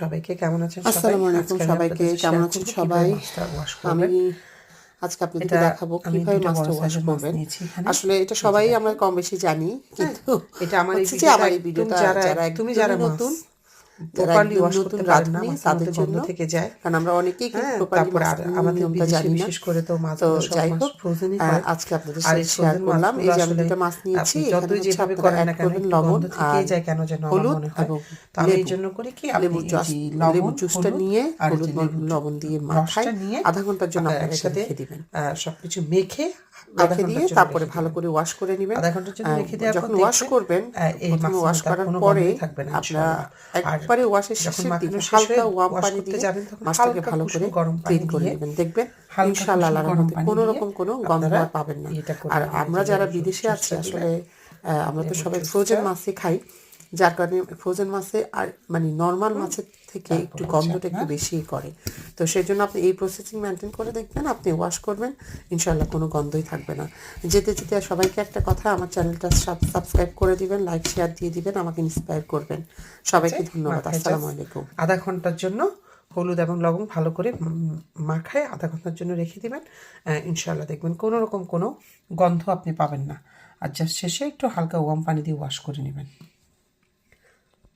সবাইকে কেমন আছেন সবাই? আসসালামু আলাইকুম সবাইকে, কেমন আছেন সবাই? আমি আজকে আপনাদেরকে দেখাবো কিভাবে মাছটা ওয়াশ করবেন। আসলে এটা সবাই আমরা কম বেশি জানি, কিন্তু এটা আমার এই হচ্ছে যে ভিডিওটা আমার এই একদম ভিডিওটা যারা যারা একদমই নতুন, যারা প্রপারলি একদম ওয়াশ নতুন করতে পারেন না, রাঁধুনি মাছের তাদের মধ্যে জন্য, গন্ধ থেকে যায়। কারণ আমরা অনেকেই কিন্তু প্রপারলি তারপরে মাছ আর আমাদের নিয়মটা বিদেশে জানি না। বিশেষ করে তো তো মাছগুলো সব যাই মাছ হোক, ফ্রোজেনই হয়। আজকে আপনাদের আর সাথে এই শেয়ার ফ্রোজেন করলাম। এই মাছগুলো যে আমি আসলে দুটো মাছ নিয়েছি, আপনি এখানে যতই হচ্ছে যেভাবে আপনারা করেন অ্যাড না কেন করবেন একটু লবণ গন্ধ আর থেকেই যায় কেন যেন আমার হলুদ মনে হয়। এবং তো আমি এই লেবু। জন্য করি কি, আপনি লেবুর এই জুস, যে লেবুর লবণ, জুসটা হলুদ নিয়ে আর হলুদ যে লবণ দিয়ে মাখায় রসটা নিয়ে আধা ঘন্টার জন্য আপনারা একসাথে রেখে দিবেন। সবকিছু মেখে আধা রেখে দিয়ে ঘন্টার জন্য তারপরে রেখে ভালো দিবেন। করে ওয়াশ করে নেবেন। আধা ঘন্টার জন্য রেখে দেওয়ার পর যখন ওয়াশ দেখবেন করবেন, এই প্রথমে মাছের ওয়াশ মধ্যে আর করার কোনো পরে গন্ধই থাকবে না আপনারা ইনশাআল্লাহ। আর একবারে ওয়াশের যখন শেষের মাখানো দিকে শেষ হয়ে হালকা ওয়ার্ম ওয়াশ পানি করতে দিয়ে যাবেন তখন মাছটাকে হালকা ভালো কুসুম করে গরম পানি ক্লিন করে দিয়ে, নেবেন। দেখবেন হালকা ইনশাআল্লাহ কুসুম আল্লাহর গরম রহমতে পানি কোনো দিয়ে রকম কোনো গন্ধ আপনারা আর পাবেন না। এটা করে আর নেবেন। আমরা এই যে যারা লেবুর বিদেশে আছি, জুসটা আসলে দিবেন, আমরা তো লেবুর সবাই জুসটা, ফ্রোজেন মাছই খাই, যার কারণে ফ্রোজেন মাছে আর মানে নর্মাল মাছের থেকে তারপর একটু হচ্ছে গন্ধটা একটু আপনার বেশিই করে। তো সেই জন্য আপনি এই প্রসেসিং মেনটেন করে দেখবেন, আপনি ওয়াশ করবেন, ইনশাআল্লাহ কোনো গন্ধই থাকবে না। যেতে যেতে সবাইকে একটা কথা, আমার চ্যানেলটা সাবস্ক্রাইব করে দিবেন, লাইক শেয়ার দিয়ে দিবেন, আমাকে ইন্সপায়ার করবেন। সবাইকে ধন্যবাদ। মাথায় আসসালামু আলাইকুম। আধা ঘন্টার জন্য হলুদ এবং লবণ ভালো করে মাখায় আধা ঘন্টার জন্য রেখে দিবেন। ইনশাআল্লাহ দেখবেন কোনো রকম কোনো গন্ধ আপনি পাবেন না। আর জাস্ট শেষে একটু হালকা ওয়ার্ম পানি দিয়ে ওয়াশ করে নেবেন।